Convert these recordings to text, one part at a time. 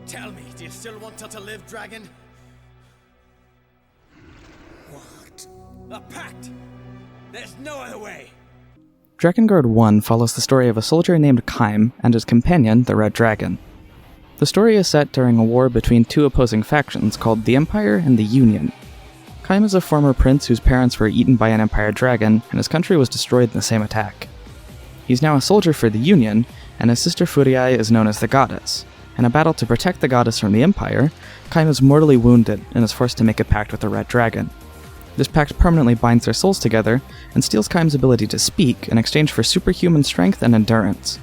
Tell me, do you still want her to live, dragon? What? A pact! There's no other way! Drakengard 1 follows the story of a soldier named Kaim and his companion, the Red Dragon. The story is set during a war between two opposing factions called the Empire and the Union. Kaim is a former prince whose parents were eaten by an Empire dragon, and his country was destroyed in the same attack. He's now a soldier for the Union, and his sister Furiae is known as the Goddess. In a battle to protect the Goddess from the Empire, Kaim is mortally wounded and is forced to make a pact with the Red Dragon. This pact permanently binds their souls together and steals Kaim's ability to speak in exchange for superhuman strength and endurance.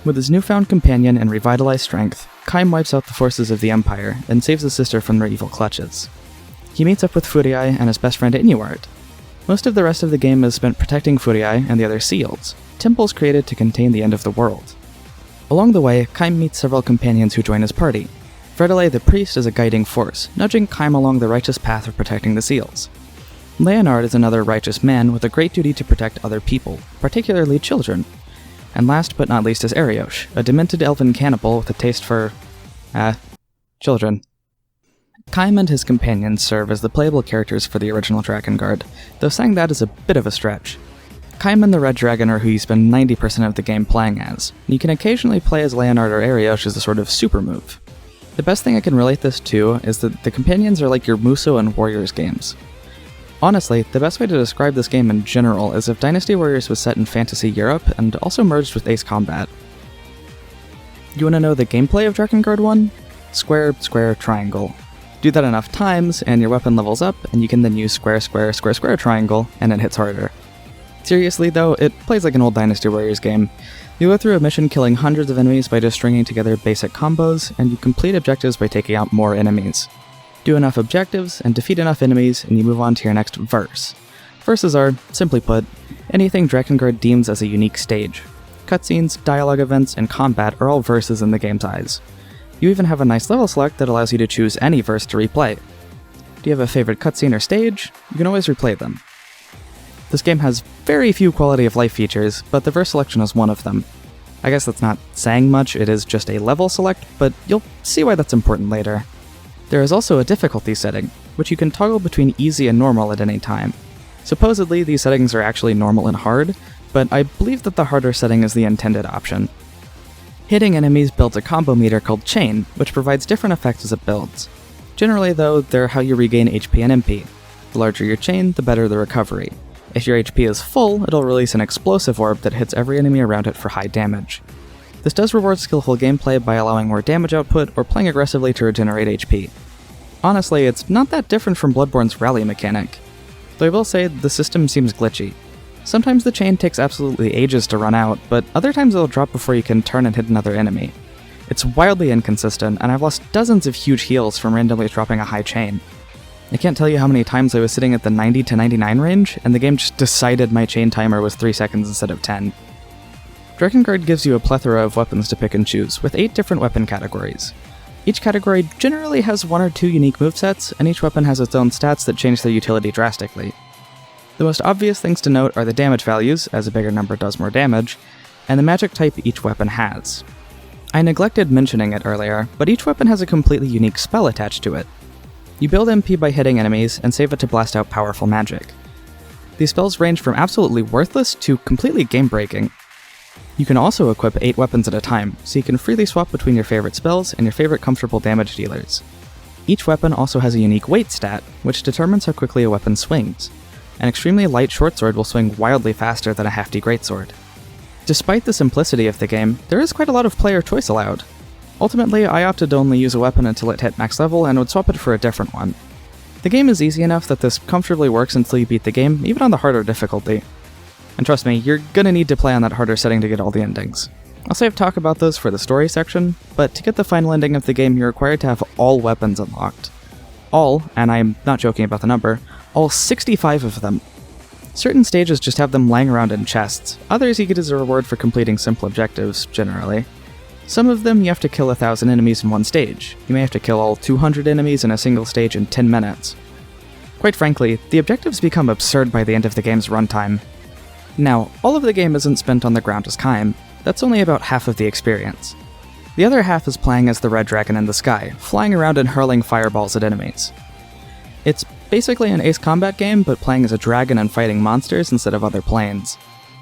With his newfound companion and revitalized strength, Kaim wipes out the forces of the Empire and saves his sister from their evil clutches. He meets up with Furiae and his best friend Inuart. Most of the rest of the game is spent protecting Furiae and the other seals, temples created to contain the end of the world. Along the way, Kaim meets several companions who join his party. Verdele the priest is a guiding force, nudging Kaim along the righteous path of protecting the seals. Leonard is another righteous man with a great duty to protect other people, particularly children. And last but not least is Ariosh, a demented elven cannibal with a taste for... children. Kaim and his companions serve as the playable characters for the original Drakengard, though saying that is a bit of a stretch. Kaim and the Red Dragon are who you spend 90% of the game playing as, and you can occasionally play as Leonard or Ariosh as a sort of super move. The best thing I can relate this to is that the companions are like your Muso and Warriors games. Honestly, the best way to describe this game in general is if Dynasty Warriors was set in fantasy Europe and also merged with Ace Combat. You want to know the gameplay of Drakengard 1? Square, square, triangle. Do that enough times, and your weapon levels up, and you can then use square, square, square, square, triangle, and it hits harder. Seriously though, it plays like an old Dynasty Warriors game. You go through a mission killing hundreds of enemies by just stringing together basic combos, and you complete objectives by taking out more enemies. Do enough objectives, and defeat enough enemies, and you move on to your next verse. Verses are, simply put, anything Drakengard deems as a unique stage. Cutscenes, dialogue events, and combat are all verses in the game's eyes. You even have a nice level select that allows you to choose any verse to replay. Do you have a favorite cutscene or stage? You can always replay them. This game has very few quality of life features, but the verse selection is one of them. I guess that's not saying much, it is just a level select, but you'll see why that's important later. There is also a difficulty setting, which you can toggle between easy and normal at any time. Supposedly, these settings are actually normal and hard, but I believe that the harder setting is the intended option. Hitting enemies builds a combo meter called Chain, which provides different effects as it builds. Generally though, they're how you regain HP and MP. The larger your chain, the better the recovery. If your HP is full, it'll release an explosive orb that hits every enemy around it for high damage. This does reward skillful gameplay by allowing more damage output or playing aggressively to regenerate HP. Honestly, it's not that different from Bloodborne's rally mechanic, though I will say the system seems glitchy. Sometimes the chain takes absolutely ages to run out, but other times it'll drop before you can turn and hit another enemy. It's wildly inconsistent, and I've lost dozens of huge heals from randomly dropping a high chain. I can't tell you how many times I was sitting at the 90 to 99 range, and the game just decided my chain timer was 3 seconds instead of 10. Drakengard gives you a plethora of weapons to pick and choose, with 8 different weapon categories. Each category generally has 1 or 2 unique movesets, and each weapon has its own stats that change their utility drastically. The most obvious things to note are the damage values, as a bigger number does more damage, and the magic type each weapon has. I neglected mentioning it earlier, but each weapon has a completely unique spell attached to it. You build MP by hitting enemies, and save it to blast out powerful magic. These spells range from absolutely worthless to completely game-breaking. You can also equip 8 weapons at a time, so you can freely swap between your favorite spells and your favorite comfortable damage dealers. Each weapon also has a unique weight stat, which determines how quickly a weapon swings. An extremely light short sword will swing wildly faster than a hefty greatsword. Despite the simplicity of the game, there is quite a lot of player choice allowed. Ultimately, I opted to only use a weapon until it hit max level and would swap it for a different one. The game is easy enough that this comfortably works until you beat the game, even on the harder difficulty. And trust me, you're gonna need to play on that harder setting to get all the endings. I'll save talk about those for the story section, but to get the final ending of the game you're required to have all weapons unlocked. All, and I'm not joking about the number, all 65 of them. Certain stages just have them lying around in chests, others you get as a reward for completing simple objectives, generally. Some of them you have to kill 1,000 enemies in one stage. You may have to kill all 200 enemies in a single stage in 10 minutes. Quite frankly, the objectives become absurd by the end of the game's runtime. Now, all of the game isn't spent on the ground as Kaim. That's only about half of the experience. The other half is playing as the red dragon in the sky, flying around and hurling fireballs at enemies. It's basically an ace combat game, but playing as a dragon and fighting monsters instead of other planes.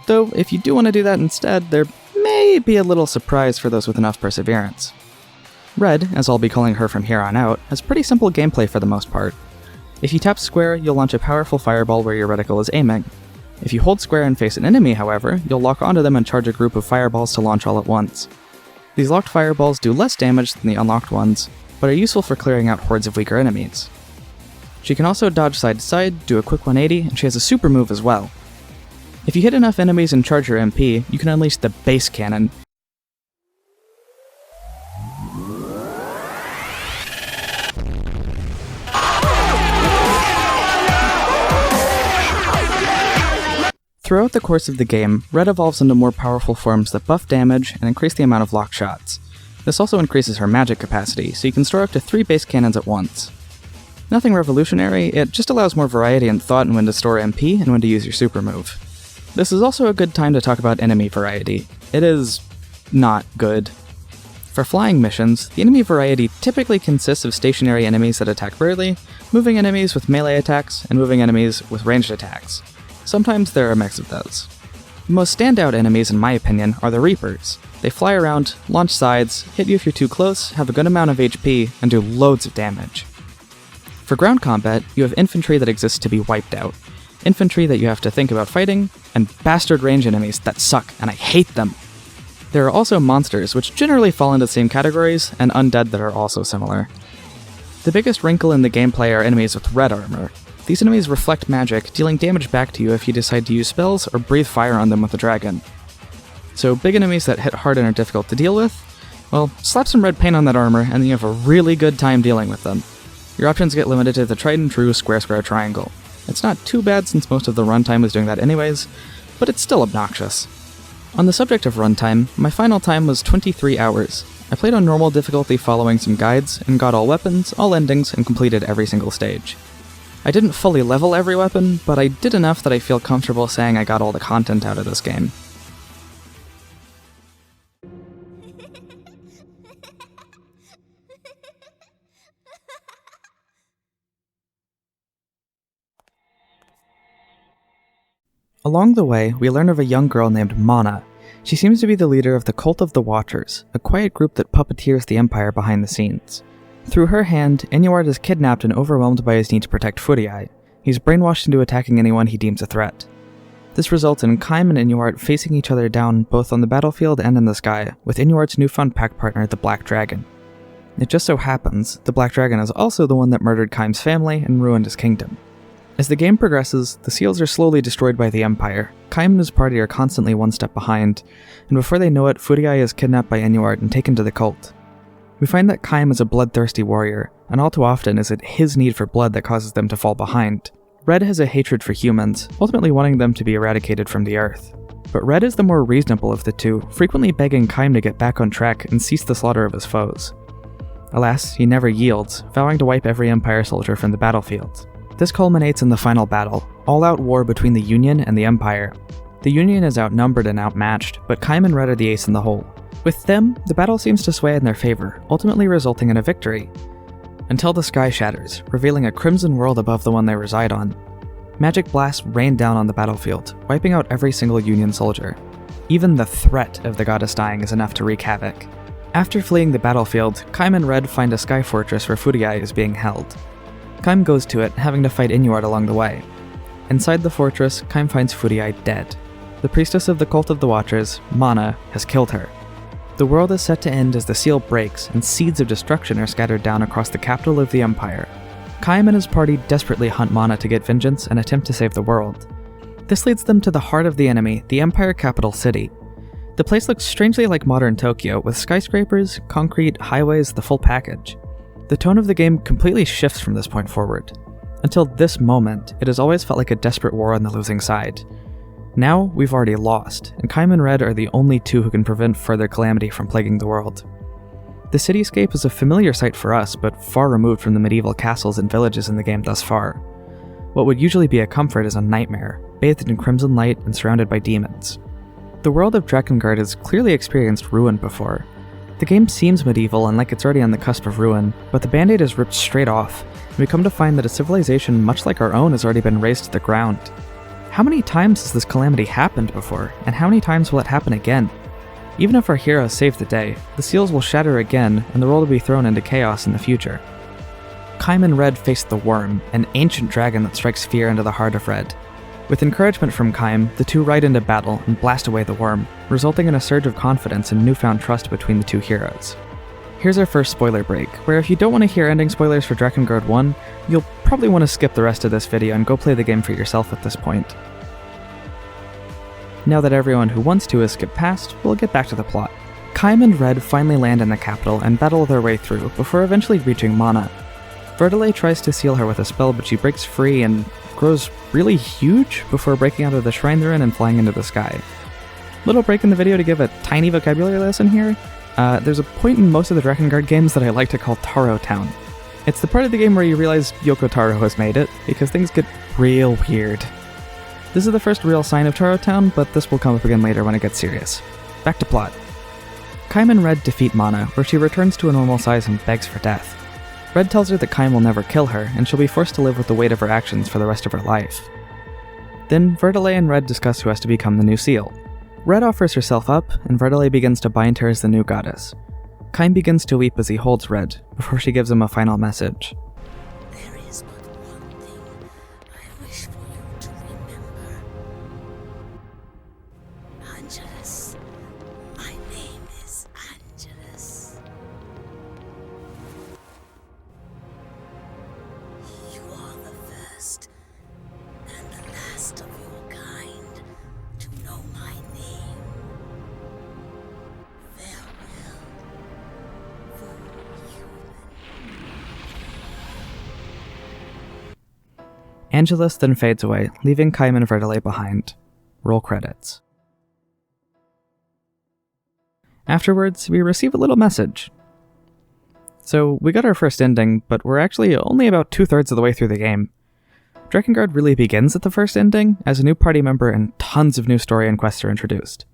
Though, if you do want to do that instead, there may be a little surprise for those with enough perseverance. Red, as I'll be calling her from here on out, has pretty simple gameplay for the most part. If you tap square, you'll launch a powerful fireball where your reticle is aiming. If you hold square and face an enemy, however, you'll lock onto them and charge a group of fireballs to launch all at once. These locked fireballs do less damage than the unlocked ones, but are useful for clearing out hordes of weaker enemies. She can also dodge side to side, do a quick 180, and she has a super move as well. If you hit enough enemies and charge your MP, you can unleash the base cannon. Throughout the course of the game, Red evolves into more powerful forms that buff damage and increase the amount of locked shots. This also increases her magic capacity, so you can store up to 3 base cannons at once. Nothing revolutionary, it just allows more variety and thought in when to store MP and when to use your super move. This is also a good time to talk about enemy variety. It is not good. For flying missions, the enemy variety typically consists of stationary enemies that attack rarely, moving enemies with melee attacks, and moving enemies with ranged attacks. Sometimes there are a mix of those. The most standout enemies, in my opinion, are the Reapers. They fly around, launch sides, hit you if you're too close, have a good amount of HP, and do loads of damage. For ground combat, you have infantry that exists to be wiped out, infantry that you have to think about fighting, and bastard range enemies that suck, and I hate them. There are also monsters, which generally fall into the same categories, and undead that are also similar. The biggest wrinkle in the gameplay are enemies with red armor. These enemies reflect magic, dealing damage back to you if you decide to use spells or breathe fire on them with a dragon. So big enemies that hit hard and are difficult to deal with? Well, slap some red paint on that armor and then you have a really good time dealing with them. Your options get limited to the tried and true square square triangle. It's not too bad since most of the runtime was doing that anyways, but it's still obnoxious. On the subject of runtime, my final time was 23 hours. I played on normal difficulty following some guides, and got all weapons, all endings, and completed every single stage. I didn't fully level every weapon, but I did enough that I feel comfortable saying I got all the content out of this game. Along the way, we learn of a young girl named Mana. She seems to be the leader of the Cult of the Watchers, a quiet group that puppeteers the Empire behind the scenes. Through her hand, Inuart is kidnapped and overwhelmed by his need to protect Furiai. He's brainwashed into attacking anyone he deems a threat. This results in Kaim and Inuart facing each other down both on the battlefield and in the sky, with Inuart's newfound pack partner, the Black Dragon. It just so happens, the Black Dragon is also the one that murdered Kaim's family and ruined his kingdom. As the game progresses, the seals are slowly destroyed by the Empire. Kaim and his party are constantly one step behind, and before they know it, Furiai is kidnapped by Inuart and taken to the cult. We find that Kaim is a bloodthirsty warrior, and all too often is it his need for blood that causes them to fall behind. Red has a hatred for humans, ultimately wanting them to be eradicated from the earth. But Red is the more reasonable of the two, frequently begging Kaim to get back on track and cease the slaughter of his foes. Alas, he never yields, vowing to wipe every Empire soldier from the battlefield. This culminates in the final battle, all-out war between the Union and the Empire. The Union is outnumbered and outmatched, but Kaim and Red are the ace in the hole. With them, the battle seems to sway in their favor, ultimately resulting in a victory. Until the sky shatters, revealing a crimson world above the one they reside on. Magic blasts rain down on the battlefield, wiping out every single Union soldier. Even the threat of the goddess dying is enough to wreak havoc. After fleeing the battlefield, Kaim and Red find a sky fortress where Furiai is being held. Kaim goes to it, having to fight Inuart along the way. Inside the fortress, Kaim finds Furiai dead. The priestess of the Cult of the Watchers, Mana, has killed her. The world is set to end as the seal breaks and seeds of destruction are scattered down across the capital of the Empire. Kaim and his party desperately hunt Mana to get vengeance and attempt to save the world. This leads them to the heart of the enemy, the Empire capital city. The place looks strangely like modern Tokyo, with skyscrapers, concrete, highways, the full package. The tone of the game completely shifts from this point forward. Until this moment, it has always felt like a desperate war on the losing side. Now, we've already lost, and Kaim and Red are the only two who can prevent further calamity from plaguing the world. The cityscape is a familiar sight for us, but far removed from the medieval castles and villages in the game thus far. What would usually be a comfort is a nightmare, bathed in crimson light and surrounded by demons. The world of Drakengard has clearly experienced ruin before. The game seems medieval and like it's already on the cusp of ruin, but the band-aid is ripped straight off, and we come to find that a civilization much like our own has already been razed to the ground. How many times has this calamity happened before, and how many times will it happen again? Even if our heroes save the day, the seals will shatter again, and the world will be thrown into chaos in the future. Kaim and Red face the Worm, an ancient dragon that strikes fear into the heart of Red. With encouragement from Kaim, the two ride into battle and blast away the Worm, resulting in a surge of confidence and newfound trust between the two heroes. Here's our first spoiler break, where if you don't want to hear ending spoilers for Drakengard 1, you'll probably want to skip the rest of this video and go play the game for yourself at this point. Now that everyone who wants to has skipped past, we'll get back to the plot. Kaim and Red finally land in the capital and battle their way through, before eventually reaching Mana. Verdele tries to seal her with a spell, but she breaks free and grows really huge before breaking out of the shrine they're in and flying into the sky. Little break in the video to give a tiny vocabulary lesson here. There's a point in most of the Drakengard games that I like to call Taro Town. It's the part of the game where you realize Yoko Taro has made it, because things get real weird. This is the first real sign of Taro Town, but this will come up again later when it gets serious. Back to plot. Kaim and Red defeat Mana, where she returns to a normal size and begs for death. Red tells her that Kaim will never kill her, and she'll be forced to live with the weight of her actions for the rest of her life. Then Verdele and Red discuss who has to become the new seal. Red offers herself up, and Verdele begins to bind her as the new goddess. Kaim begins to weep as he holds Red, before she gives him a final message. There is but one thing I wish for you to remember. Angelus. My name is Angelus. You are the first and the last of your kind to know my name. Farewell, full human. Angelus then fades away, leaving Kaim and Verdele behind. Roll credits. Afterwards, we receive a little message. So, we got our first ending, but we're actually only about 2/3 of the way through the game. Drakengard really begins at the first ending, as a new party member and tons of new story and quests are introduced.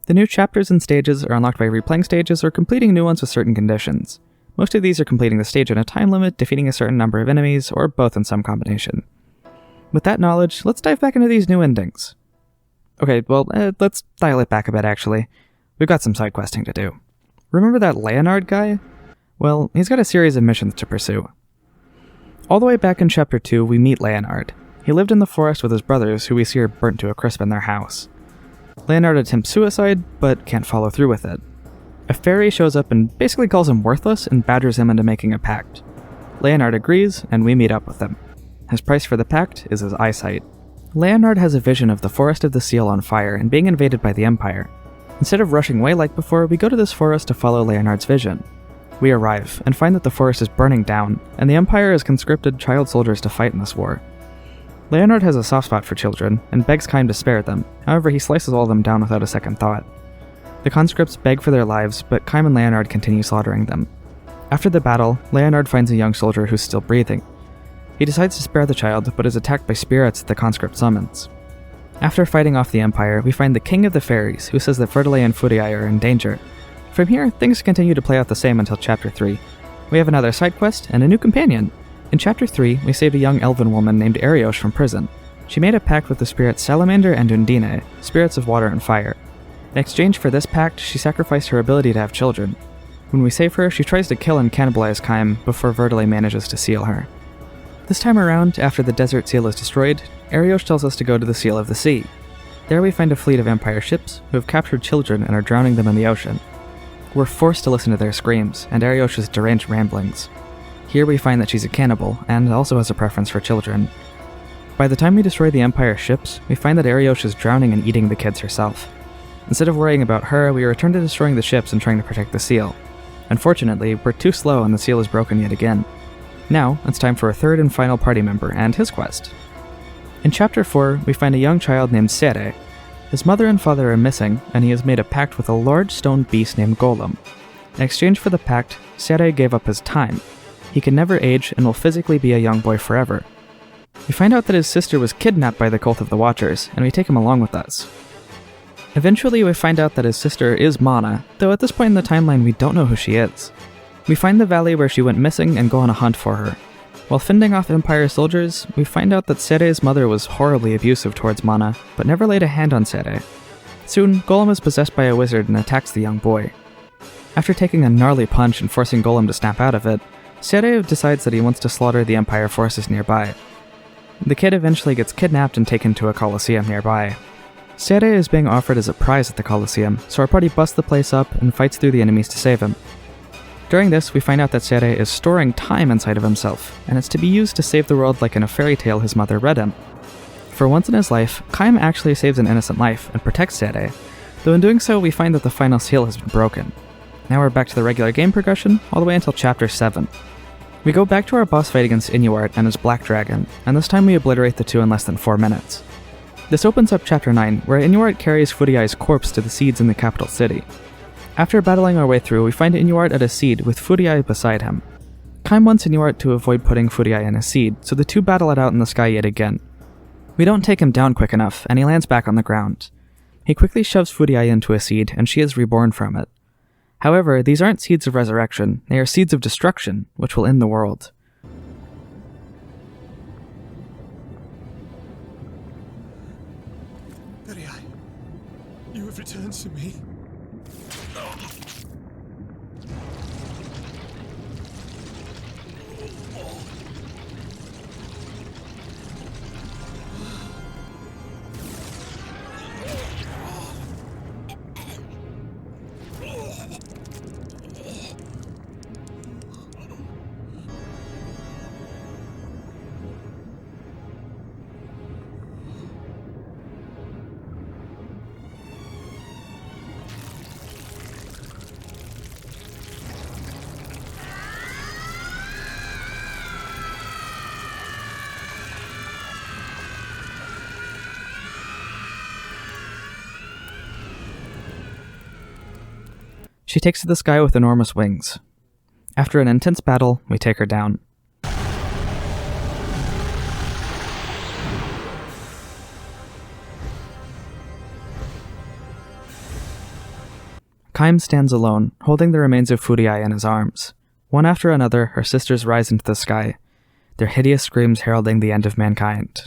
The new chapters and stages are unlocked by replaying stages or completing new ones with certain conditions. Most of these are completing the stage in a time limit, defeating a certain number of enemies, or both in some combination. With that knowledge, let's dive back into these new endings. Okay, well, let's dial it back a bit actually. We've got some side questing to do. Remember that Leonard guy? Well, he's got a series of missions to pursue. All the way back in Chapter 2, we meet Leonard. He lived in the forest with his brothers, who we see are burnt to a crisp in their house. Leonard attempts suicide, but can't follow through with it. A fairy shows up and basically calls him worthless and badgers him into making a pact. Leonard agrees, and we meet up with him. His price for the pact is his eyesight. Leonard has a vision of the Forest of the Seal on fire and being invaded by the Empire. Instead of rushing away like before, we go to this forest to follow Leonard's vision. We arrive, and find that the forest is burning down, and the Empire has conscripted child soldiers to fight in this war. Leonard has a soft spot for children, and begs Kaim to spare them, however he slices all of them down without a second thought. The conscripts beg for their lives, but Kaim and Leonard continue slaughtering them. After the battle, Leonard finds a young soldier who's still breathing. He decides to spare the child, but is attacked by spirits that the conscript summons. After fighting off the Empire, we find the King of the Fairies, who says that Verdele and Furii are in danger. From here, things continue to play out the same until Chapter 3. We have another side quest and a new companion. In Chapter 3, we saved a young elven woman named Ariosh from prison. She made a pact with the spirits Salamander and Undine, spirits of water and fire. In exchange for this pact, she sacrificed her ability to have children. When we save her, she tries to kill and cannibalize Kaim before Verdele manages to seal her. This time around, after the desert seal is destroyed, Ariosh tells us to go to the Seal of the Sea. There we find a fleet of Empire ships who have captured children and are drowning them in the ocean. We're forced to listen to their screams and Ariosh's deranged ramblings. Here we find that she's a cannibal and also has a preference for children. By the time we destroy the Empire ships, we find that Ariosh is drowning and eating the kids herself. Instead of worrying about her, we return to destroying the ships and trying to protect the seal. Unfortunately, we're too slow and the seal is broken yet again. Now, it's time for a third and final party member and his quest. In Chapter 4, we find a young child named Sere. His mother and father are missing, and he has made a pact with a large stone beast named Golem. In exchange for the pact, Sere gave up his time. He can never age and will physically be a young boy forever. We find out that his sister was kidnapped by the Cult of the Watchers, and we take him along with us. Eventually, we find out that his sister is Mana, though at this point in the timeline we don't know who she is. We find the valley where she went missing and go on a hunt for her. While fending off Empire soldiers, we find out that Sere's mother was horribly abusive towards Mana, but never laid a hand on Sere. Soon, Golem is possessed by a wizard and attacks the young boy. After taking a gnarly punch and forcing Golem to snap out of it, Sere decides that he wants to slaughter the Empire forces nearby. The kid eventually gets kidnapped and taken to a coliseum nearby. Sere is being offered as a prize at the coliseum, so our party busts the place up and fights through the enemies to save him. During this, we find out that Sere is storing time inside of himself, and it's to be used to save the world like in a fairy tale his mother read him. For once in his life, Kaim actually saves an innocent life and protects Sere, though in doing so we find that the final seal has been broken. Now we're back to the regular game progression, all the way until Chapter 7. We go back to our boss fight against Inuart and his Black Dragon, and this time we obliterate the two in less than 4 minutes. This opens up Chapter 9, where Inuart carries Furiai's corpse to the seeds in the capital city. After battling our way through, we find Inuart at a seed with Furiai beside him. Kaim wants Inuart to avoid putting Furiai in a seed, so the two battle it out in the sky yet again. We don't take him down quick enough, and he lands back on the ground. He quickly shoves Furiai into a seed, and she is reborn from it. However, these aren't seeds of resurrection, they are seeds of destruction, which will end the world. Furiai, you have returned to me. She takes to the sky with enormous wings. After an intense battle, we take her down. Kaim stands alone, holding the remains of Furiai in his arms. One after another, her sisters rise into the sky, their hideous screams heralding the end of mankind.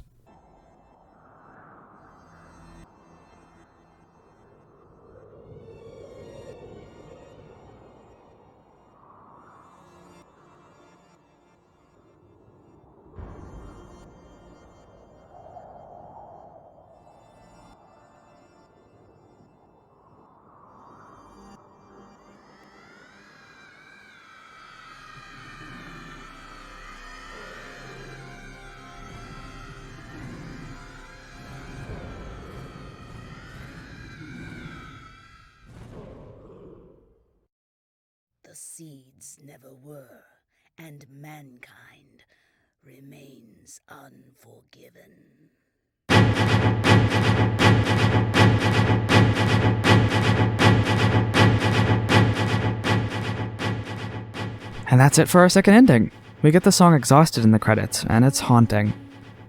The seeds never were, and mankind remains unforgiven. And that's it for our second ending. We get the song Exhausted in the credits, and it's haunting.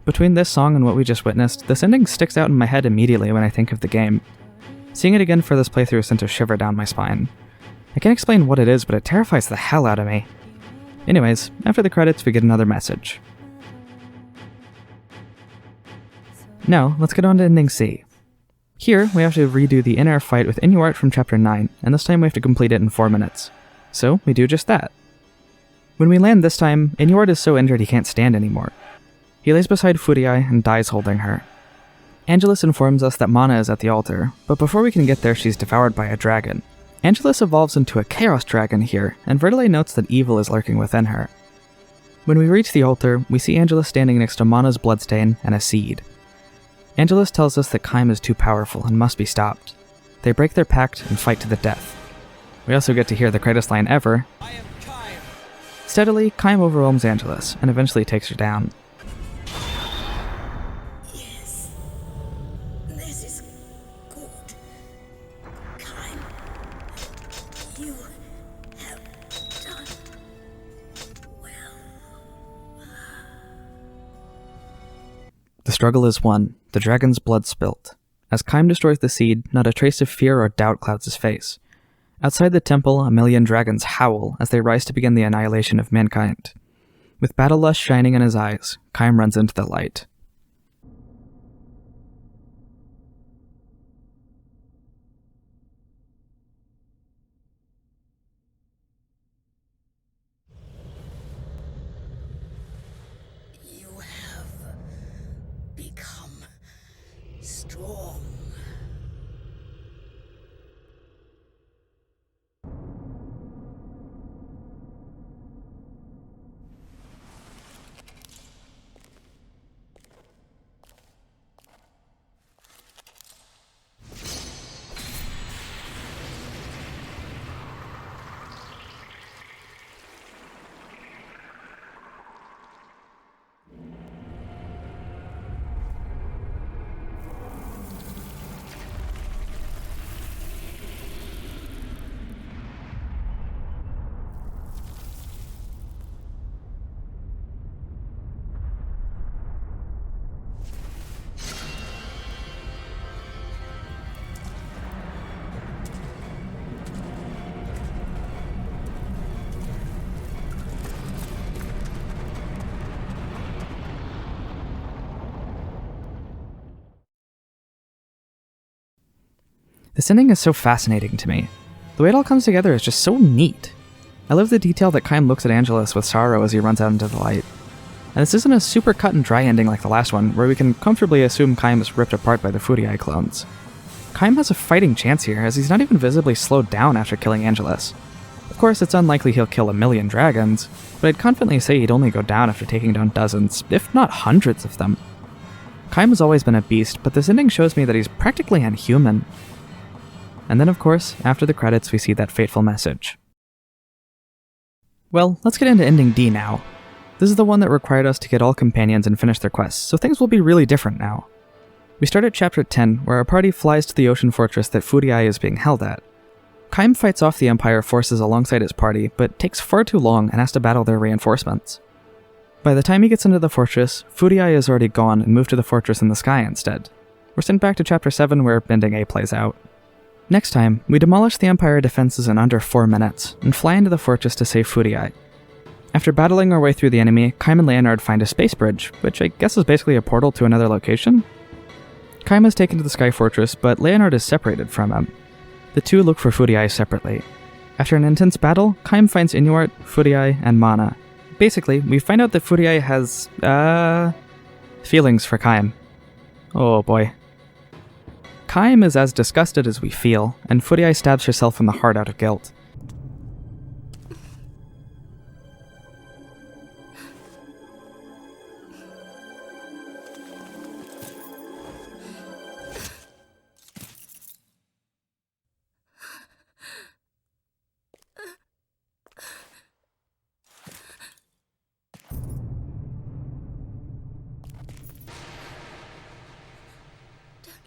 Between this song and what we just witnessed, this ending sticks out in my head immediately when I think of the game. Seeing it again for this playthrough sent a shiver down my spine. I can't explain what it is, but it terrifies the hell out of me. Anyways, after the credits we get another message. Now, let's get on to Ending C. Here, we have to redo the in-air fight with Inuart from Chapter 9, and this time we have to complete it in 4 minutes. So, we do just that. When we land this time, Inuart is so injured he can't stand anymore. He lays beside Furiai and dies holding her. Angelus informs us that Mana is at the altar, but before we can get there she's devoured by a dragon. Angelus evolves into a Chaos Dragon here, and Vertile notes that evil is lurking within her. When we reach the altar, we see Angelus standing next to Mana's bloodstain and a seed. Angelus tells us that Kaim is too powerful and must be stopped. They break their pact and fight to the death. We also get to hear the greatest line ever. I am Kaim. Steadily, Kaim overwhelms Angelus, and eventually takes her down. Yes, this is good. Kaim, you have done well. The struggle is won, the dragon's blood spilt. As Kaim destroys the seed, not a trace of fear or doubt clouds his face. Outside the temple, a million dragons howl as they rise to begin the annihilation of mankind. With battle lust shining in his eyes, Kaim runs into the light. You have become strong. This ending is so fascinating to me. The way it all comes together is just so neat. I love the detail that Kaim looks at Angelus with sorrow as he runs out into the light. And this isn't a super cut and dry ending like the last one, where we can comfortably assume Kaim is ripped apart by the Furii clones. Kaim has a fighting chance here, as he's not even visibly slowed down after killing Angelus. Of course, it's unlikely he'll kill a million dragons, but I'd confidently say he'd only go down after taking down dozens, if not hundreds of them. Kaim has always been a beast, but this ending shows me that he's practically unhuman. And then, of course, after the credits, we see that fateful message. Well, let's get into Ending D now. This is the one that required us to get all companions and finish their quests, so things will be really different now. We start at Chapter 10, where our party flies to the ocean fortress that Furii is being held at. Kaim fights off the Empire forces alongside his party, but takes far too long and has to battle their reinforcements. By the time he gets into the fortress, Furii is already gone and moved to the fortress in the sky instead. We're sent back to Chapter 7, where Ending A plays out. Next time, we demolish the Empire defenses in under 4 minutes, and fly into the fortress to save Furii. After battling our way through the enemy, Kaim and Leonard find a space bridge, which I guess is basically a portal to another location? Kaim is taken to the Sky Fortress, but Leonard is separated from him. The two look for Furii separately. After an intense battle, Kaim finds Inuart, Furii, and Mana. Basically, we find out that Furii has, feelings for Kaim. Oh boy. Kaim is as disgusted as we feel, and Furii stabs herself in the heart out of guilt.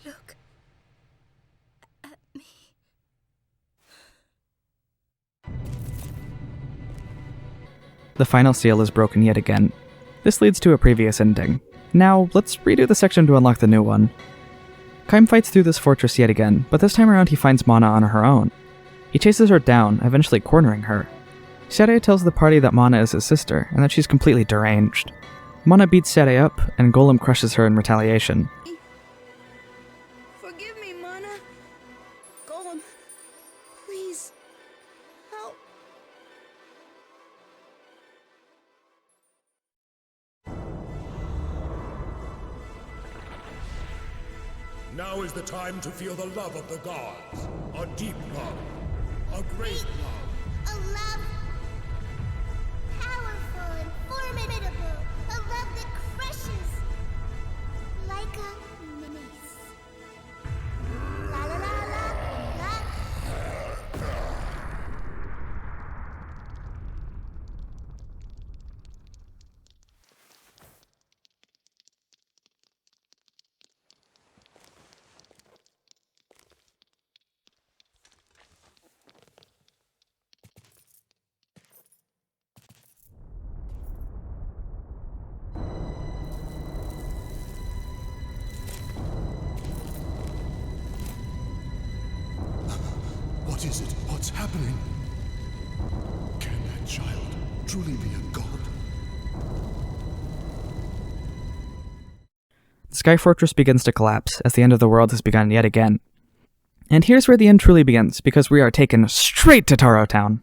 Look at me. The final seal is broken yet again. This leads to a previous ending. Now, let's redo the section to unlock the new one. Kaim fights through this fortress yet again, but this time around he finds Mana on her own. He chases her down, eventually cornering her. Sere tells the party that Mana is his sister, and that she's completely deranged. Mana beats Sere up, and Golem crushes her in retaliation. Forgive me, Mana. Golem, please, help. Now is the time to feel the love of the gods. A deep love. A great love. A love powerful and formidable. A love that crushes like a mace. La la la la la. happening? Can that child truly be a god? The Sky Fortress begins to collapse as the end of the world has begun yet again. And here's where the end truly begins, because we are taken straight to Taro Town.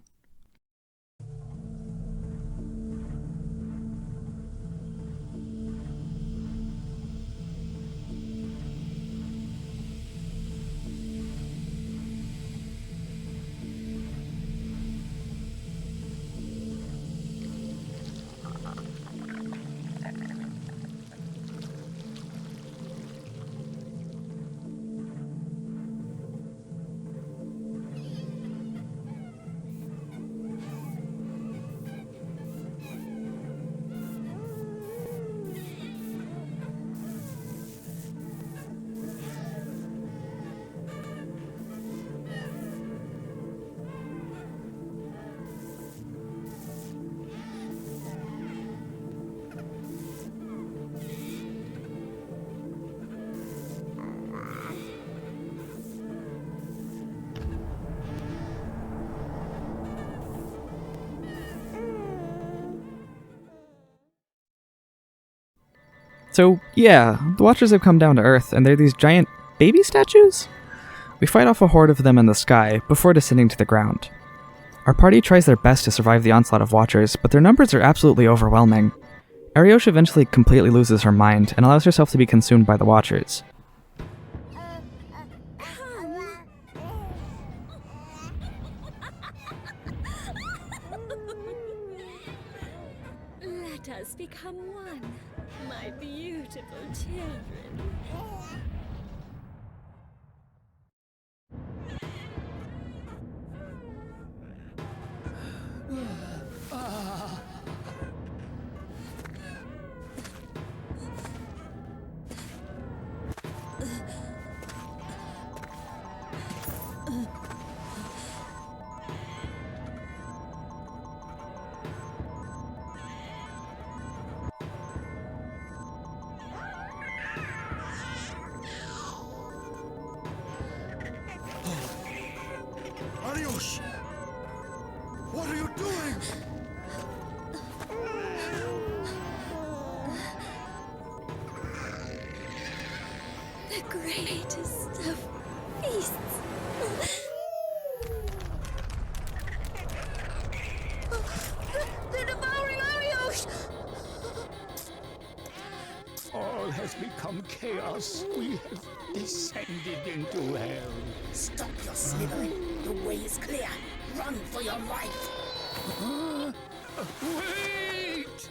So, yeah, the Watchers have come down to Earth, and they're these giant baby statues? We fight off a horde of them in the sky before descending to the ground. Our party tries their best to survive the onslaught of Watchers, but their numbers are absolutely overwhelming. Ariosh eventually completely loses her mind and allows herself to be consumed by the Watchers. Let us become one, my beautiful children. Ariosh! What are you doing? The greatest of feasts. They're devouring Ariosh! All has become chaos. We have descended into hell. Stop your slithering. The way is clear. Run for your life. Wait!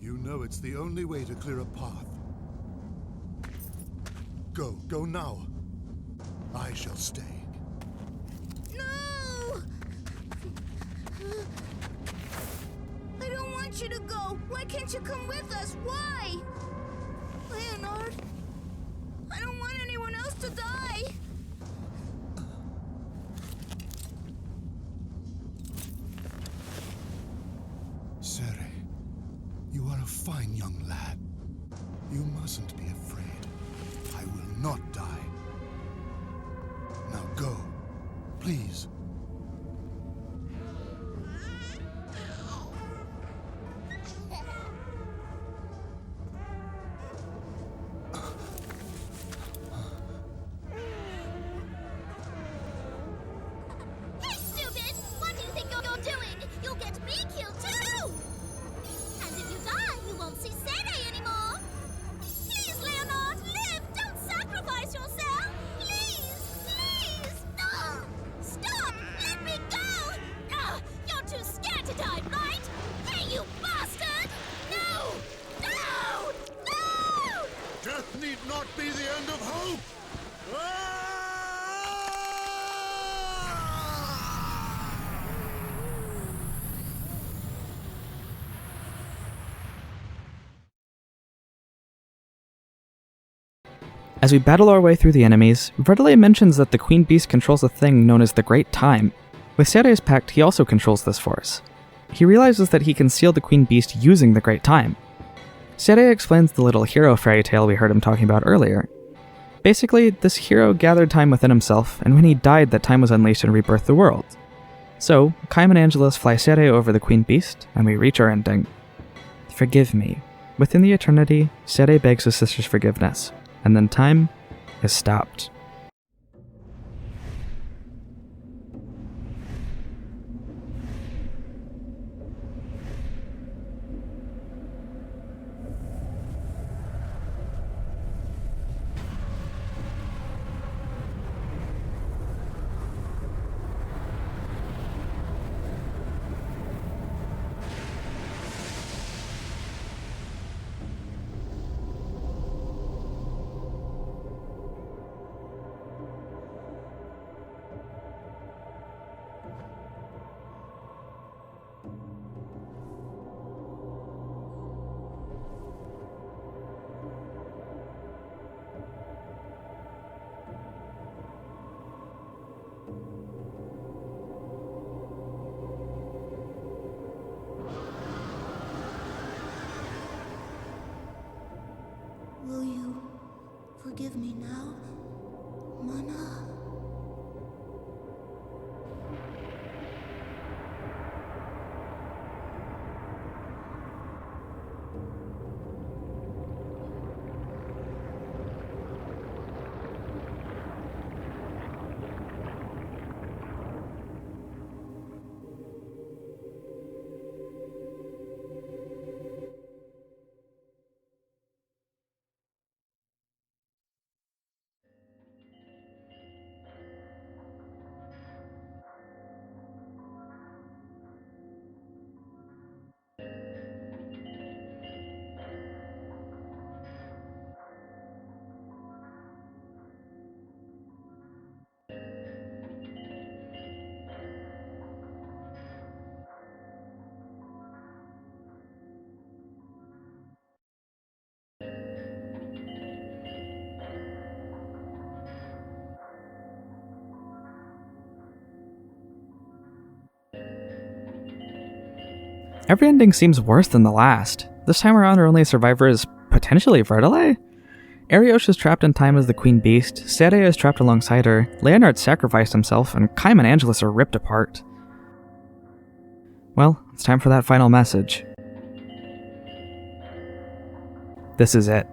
You know it's the only way to clear a path. Go now. I shall stay. No! I don't want you to go. Why can't you come with us? Why? Leonard, I don't want anyone else to die. Sere, you are a fine young lad. You mustn't be afraid. I will not die. Now go, please. Hey, stupid! What do you think you're doing? You'll get me killed too! And if you die, you won't see Sere anymore! Please As we battle our way through the enemies, Verdele mentions that the Queen Beast controls a thing known as the Great Time. With Sere's pact, he also controls this force. He realizes that he can seal the Queen Beast using the Great Time. Sere explains the little hero fairy tale we heard him talking about earlier. Basically, this hero gathered time within himself, and when he died, that time was unleashed and rebirthed the world. So, Kaim and Angelus fly Sere over the Queen Beast, and we reach our ending. Forgive me. Within the eternity, Sere begs his sister's forgiveness, and then time is stopped. Will you forgive me now, Mana? Every ending seems worse than the last. This time around, our only survivor is potentially Verdele? Ariosh is trapped in time as the Queen Beast, Sere is trapped alongside her, Leonard sacrificed himself, and Kaim and Angelus are ripped apart. Well, it's time for that final message. This is it.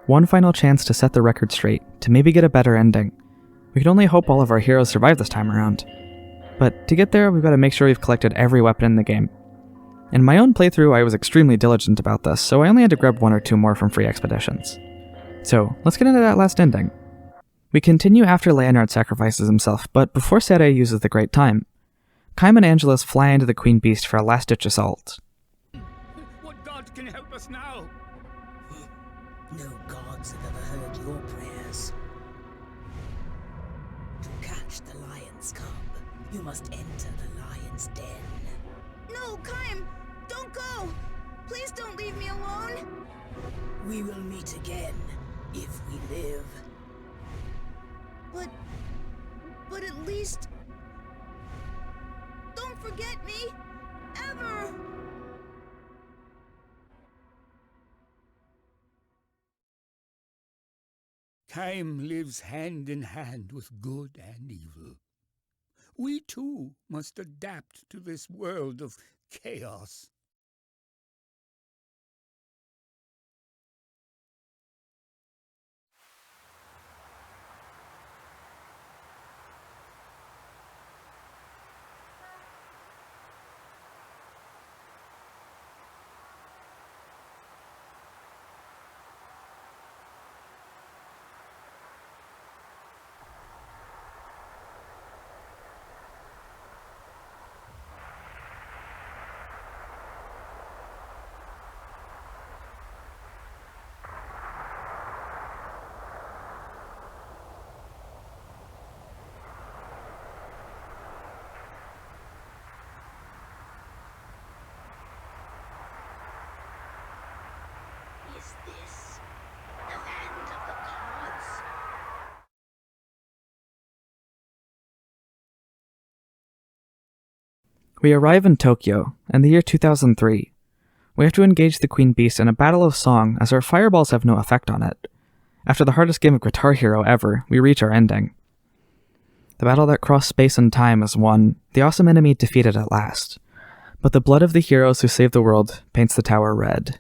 One final chance to set the record straight, to maybe get a better ending. We can only hope all of our heroes survive this time around. But to get there, we've got to make sure we've collected every weapon in the game. In my own playthrough, I was extremely diligent about this, so I only had to grab 1 or 2 more from free expeditions. So, let's get into that last ending. We continue after Leonard sacrifices himself, but before Sere uses the Great Time. Kaim and Angelus fly into the Queen Beast for a last-ditch assault. What god can help us now? No gods have ever heard your prayers. To catch the lion's cub, you must enter the lion's den. No, Kaim! Don't go! Please don't leave me alone! We will meet again, if we live. But at least... don't forget me! Ever! Time lives hand in hand with good and evil. We too must adapt to this world of chaos. We arrive in Tokyo, in the year 2003. We have to engage the Queen Beast in a battle of song as our fireballs have no effect on it. After the hardest game of Guitar Hero ever, we reach our ending. The battle that crossed space and time is won, the awesome enemy defeated at last. But the blood of the heroes who saved the world paints the tower red.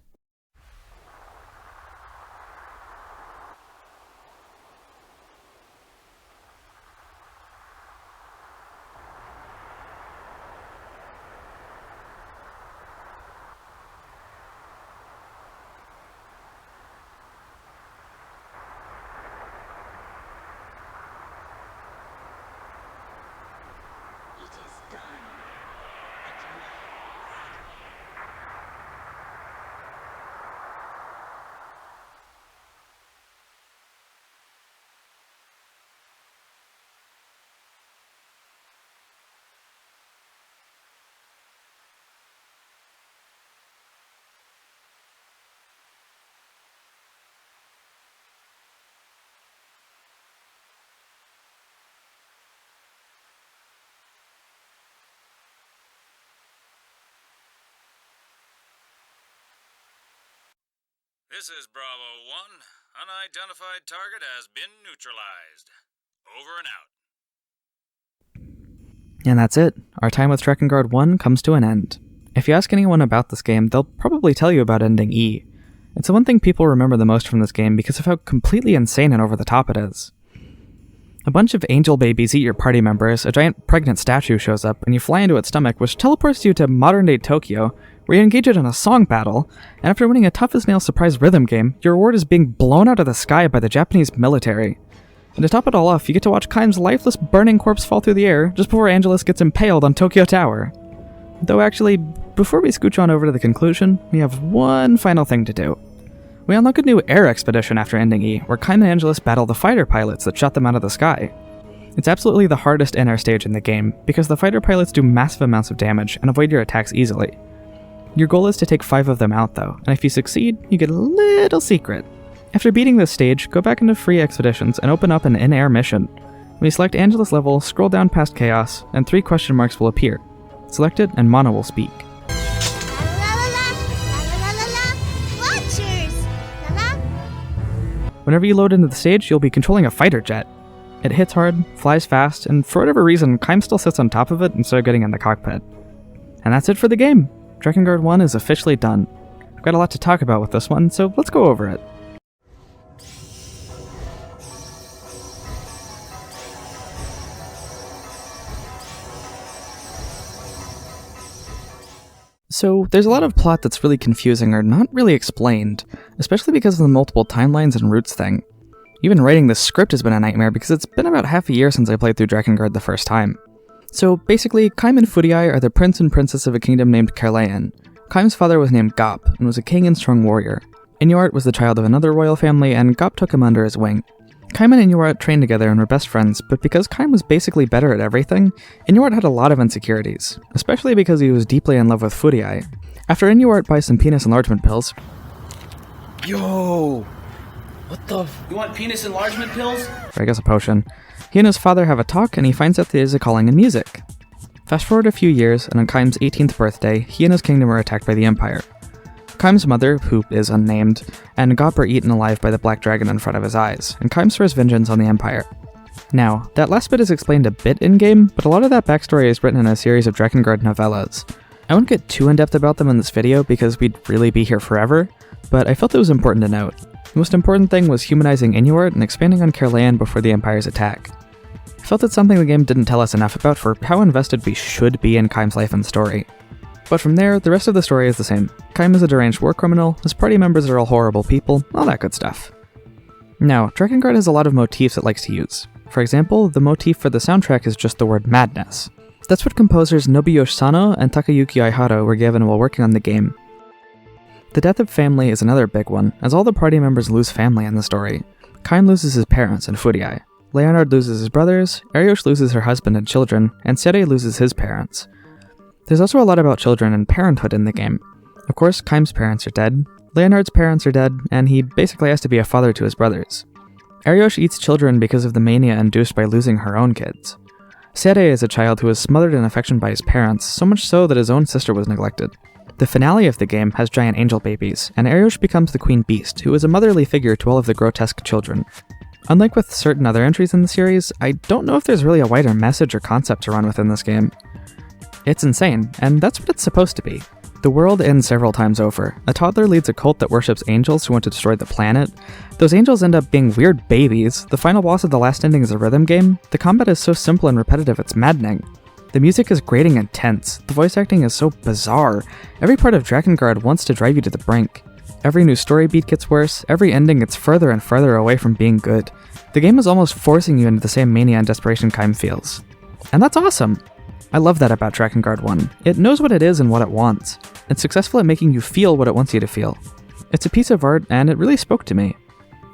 This is Bravo 1. Unidentified target has been neutralized. Over and out. And that's it. Our time with Drakengard 1 comes to an end. If you ask anyone about this game, they'll probably tell you about ending E. It's the one thing people remember the most from this game because of how completely insane and over the top it is. A bunch of angel babies eat your party members, a giant pregnant statue shows up, and you fly into its stomach, which teleports you to modern-day Tokyo, where you engage it in a song battle, and after winning a tough-as-nails surprise rhythm game, your reward is being blown out of the sky by the Japanese military. And to top it all off, you get to watch Kaim's lifeless, burning corpse fall through the air just before Angelus gets impaled on Tokyo Tower. Though actually, before we scooch on over to the conclusion, we have one final thing to do. We unlock a new air expedition after ending E, where Kaim and Angelus battle the fighter pilots that shot them out of the sky. It's absolutely the hardest inner stage in the game, because the fighter pilots do massive amounts of damage and avoid your attacks easily. Your goal is to take 5 of them out though, and if you succeed, you get a little secret. After beating this stage, go back into free expeditions and open up an in-air mission. When you select Angelus level, scroll down past Chaos, and 3 question marks will appear. Select it, and Mono will speak. Whenever you load into the stage, you'll be controlling a fighter jet. It hits hard, flies fast, and for whatever reason, Kaim still sits on top of it instead of getting in the cockpit. And that's it for the game. Drakengard 1 is officially done. I've got a lot to talk about with this one, so let's go over it. So, there's a lot of plot that's really confusing or not really explained, especially because of the multiple timelines and roots thing. Even writing this script has been a nightmare because it's been about half a year since I played through Drakengard the first time. So, basically, Kaim and Furiai are the prince and princess of a kingdom named Caerleon. Kaim's father was named Gop, and was a king and strong warrior. Inuart was the child of another royal family, and Gop took him under his wing. Kaim and Inuart trained together and were best friends, but because Kaim was basically better at everything, Inuart had a lot of insecurities, especially because he was deeply in love with Furiai. After Inuart buys some penis enlargement pills... Yo! What the You want penis enlargement pills? Or I guess a potion. He and his father have a talk, and he finds out that he has a calling in music. Fast forward a few years, and on Kaim's 18th birthday, he and his kingdom are attacked by the Empire. Kaim's mother, who is unnamed, and Gop are eaten alive by the black dragon in front of his eyes, and Kaim swears vengeance on the Empire. Now, that last bit is explained a bit in-game, but a lot of that backstory is written in a series of Drakengard novellas. I won't get too in-depth about them in this video because we'd really be here forever, but I felt it was important to note. The most important thing was humanizing Inuart and expanding on Caerleon before the Empire's attack. I felt it's something the game didn't tell us enough about for how invested we should be in Kaim's life and story. But from there, the rest of the story is the same. Kaim is a deranged war criminal, his party members are all horrible people, all that good stuff. Now, Drakengard has a lot of motifs it likes to use. For example, the motif for the soundtrack is just the word madness. That's what composers Nobuyoshi Sano and Takayuki Aihara were given while working on the game. The death of family is another big one, as all the party members lose family in the story. Kaim loses his parents and Furiai. Leonard loses his brothers, Ariosh loses her husband and children, and Sere loses his parents. There's also a lot about children and parenthood in the game. Of course, Kaim's parents are dead, Leonard's parents are dead, and he basically has to be a father to his brothers. Ariosh eats children because of the mania induced by losing her own kids. Sere is a child who was smothered in affection by his parents, so much so that his own sister was neglected. The finale of the game has giant angel babies, and Ariosh becomes the Queen Beast, who is a motherly figure to all of the grotesque children. Unlike with certain other entries in the series, I don't know if there's really a wider message or concept to run within this game. It's insane, and that's what it's supposed to be. The world ends several times over. A toddler leads a cult that worships angels who want to destroy the planet. Those angels end up being weird babies. The final boss of the last ending is a rhythm game. The combat is so simple and repetitive it's maddening. The music is grating and tense. The voice acting is so bizarre. Every part of Drakengard wants to drive you to the brink. Every new story beat gets worse. Every ending gets further and further away from being good. The game is almost forcing you into the same mania and desperation Kaim feels. And that's awesome! I love that about Drakengard 1. It knows what it is and what it wants. It's successful at making you feel what it wants you to feel. It's a piece of art, and it really spoke to me.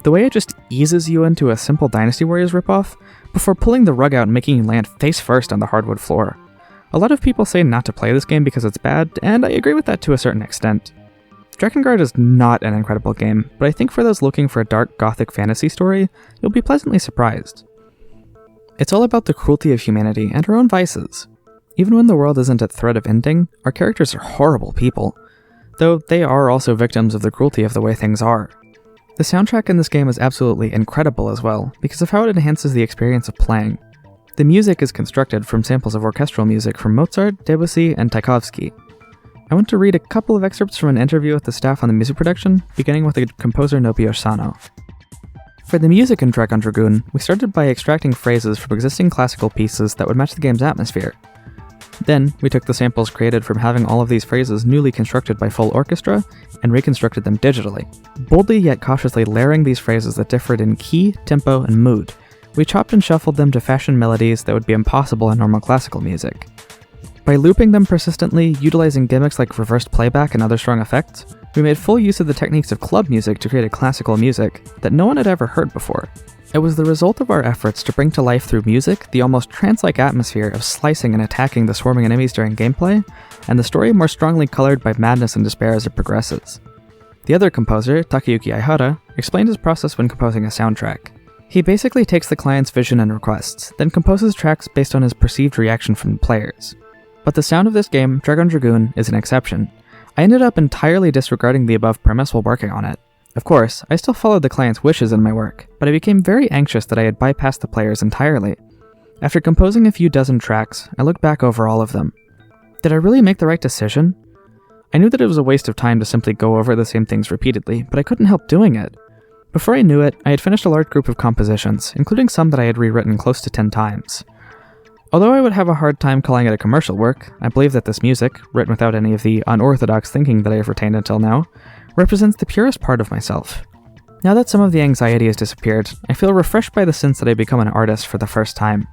The way it just eases you into a simple Dynasty Warriors ripoff, before pulling the rug out and making you land face first on the hardwood floor. A lot of people say not to play this game because it's bad, and I agree with that to a certain extent. Drakengard is not an incredible game, but I think for those looking for a dark gothic fantasy story, you'll be pleasantly surprised. It's all about the cruelty of humanity and our own vices. Even when the world isn't at threat of ending, our characters are horrible people, though they are also victims of the cruelty of the way things are. The soundtrack in this game is absolutely incredible as well, because of how it enhances the experience of playing. The music is constructed from samples of orchestral music from Mozart, Debussy, and Tchaikovsky. I want to read a couple of excerpts from an interview with the staff on the music production, beginning with the composer Nobuyo Sano. For the music in Dragon Dragoon, we started by extracting phrases from existing classical pieces that would match the game's atmosphere. Then, we took the samples created from having all of these phrases newly constructed by full orchestra, and reconstructed them digitally. Boldly yet cautiously layering these phrases that differed in key, tempo, and mood, we chopped and shuffled them to fashion melodies that would be impossible in normal classical music. By looping them persistently, utilizing gimmicks like reversed playback and other strong effects, we made full use of the techniques of club music to create a classical music that no one had ever heard before. It was the result of our efforts to bring to life through music the almost trance-like atmosphere of slicing and attacking the swarming enemies during gameplay, and the story more strongly colored by madness and despair as it progresses. The other composer, Takayuki Aihara, explained his process when composing a soundtrack. He basically takes the client's vision and requests, then composes tracks based on his perceived reaction from the players. But the sound of this game, Dragon Dragoon, is an exception. I ended up entirely disregarding the above premise while working on it. Of course, I still followed the client's wishes in my work, but I became very anxious that I had bypassed the players entirely. After composing a few dozen tracks, I looked back over all of them. Did I really make the right decision? I knew that it was a waste of time to simply go over the same things repeatedly, but I couldn't help doing it. Before I knew it, I had finished a large group of compositions, including some that I had rewritten close to 10 times. Although I would have a hard time calling it a commercial work, I believe that this music, written without any of the unorthodox thinking that I have retained until now, represents the purest part of myself. Now that some of the anxiety has disappeared, I feel refreshed by the sense that I become an artist for the first time.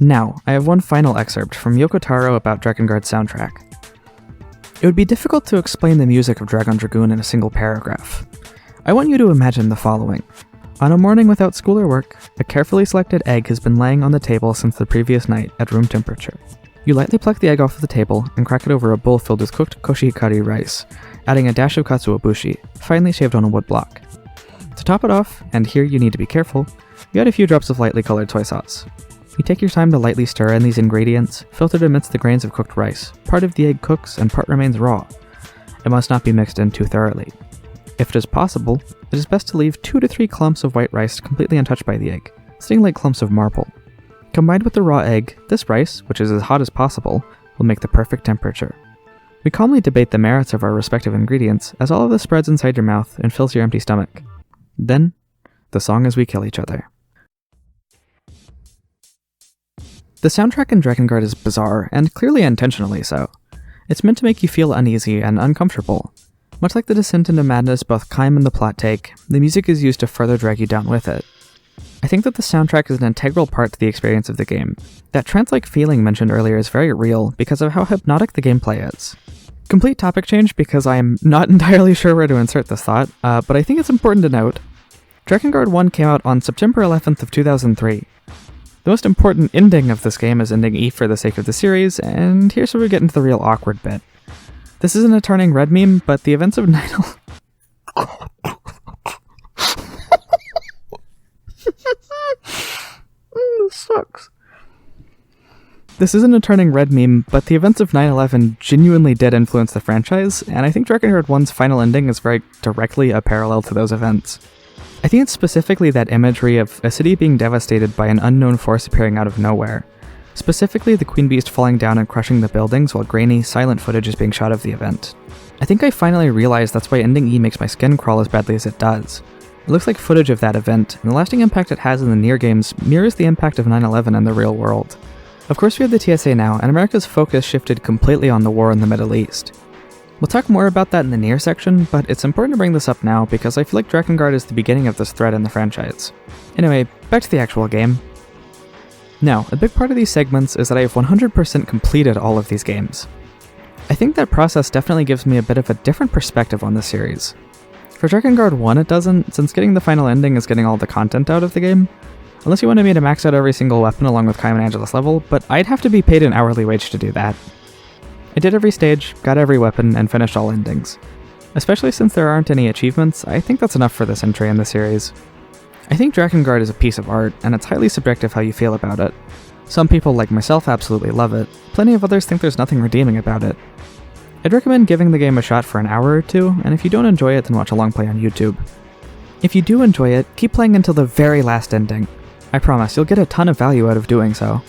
Now, I have one final excerpt from Yoko Taro about Drakengard's soundtrack. It would be difficult to explain the music of Dragon Dragoon in a single paragraph. I want you to imagine the following. On a morning without school or work, a carefully selected egg has been laying on the table since the previous night at room temperature. You lightly pluck the egg off of the table and crack it over a bowl filled with cooked koshihikari rice, adding a dash of katsuobushi, finely shaved on a wood block. To top it off, and here you need to be careful, you add a few drops of lightly colored soy sauce. You take your time to lightly stir in these ingredients, filtered amidst the grains of cooked rice. Part of the egg cooks and part remains raw. It must not be mixed in too thoroughly. If it is possible, it is best to leave 2 to 3 clumps of white rice completely untouched by the egg, sitting like clumps of marble. Combined with the raw egg, this rice, which is as hot as possible, will make the perfect temperature. We calmly debate the merits of our respective ingredients as all of this spreads inside your mouth and fills your empty stomach. Then, the song as we kill each other. The soundtrack in Drakengard is bizarre, and clearly intentionally so. It's meant to make you feel uneasy and uncomfortable. Much like the descent into madness both Kaim and the plot take, the music is used to further drag you down with it. I think that the soundtrack is an integral part to the experience of the game. That trance-like feeling mentioned earlier is very real because of how hypnotic the gameplay is. Complete topic change because I am not entirely sure where to insert this thought, but I think it's important to note. Drakengard 1 came out on September 11th of 2003. The most important ending of this game is ending E for the sake of the series, and here's where we get into the real awkward bit. This isn't a Turning Red meme, but the events of 9/11... This sucks. this isn't a turning red meme, but the events of 9/11 genuinely did influence the franchise, and I think Drakengard 1's final ending is very directly a parallel to those events. I think it's specifically that imagery of a city being devastated by an unknown force appearing out of nowhere. Specifically the Queen Beast falling down and crushing the buildings while grainy, silent footage is being shot of the event. I think I finally realized that's why Ending E makes my skin crawl as badly as it does. It looks like footage of that event, and the lasting impact it has in the near games mirrors the impact of 9/11 in the real world. Of course we have the TSA now, and America's focus shifted completely on the war in the Middle East. We'll talk more about that in the near section, but it's important to bring this up now because I feel like Drakengard is the beginning of this thread in the franchise. Anyway, back to the actual game. Now, a big part of these segments is that I have 100% completed all of these games. I think that process definitely gives me a bit of a different perspective on the series. For Drakengard 1 it doesn't, since getting the final ending is getting all the content out of the game. Unless you wanted me to max out every single weapon along with Kaim and Angela's level, but I'd have to be paid an hourly wage to do that. I did every stage, got every weapon, and finished all endings. Especially since there aren't any achievements, I think that's enough for this entry in the series. I think Drakengard is a piece of art, and it's highly subjective how you feel about it. Some people, like myself, absolutely love it. Plenty of others think there's nothing redeeming about it. I'd recommend giving the game a shot for an hour or two, and if you don't enjoy it, then watch a long play on YouTube. If you do enjoy it, keep playing until the very last ending. I promise, you'll get a ton of value out of doing so.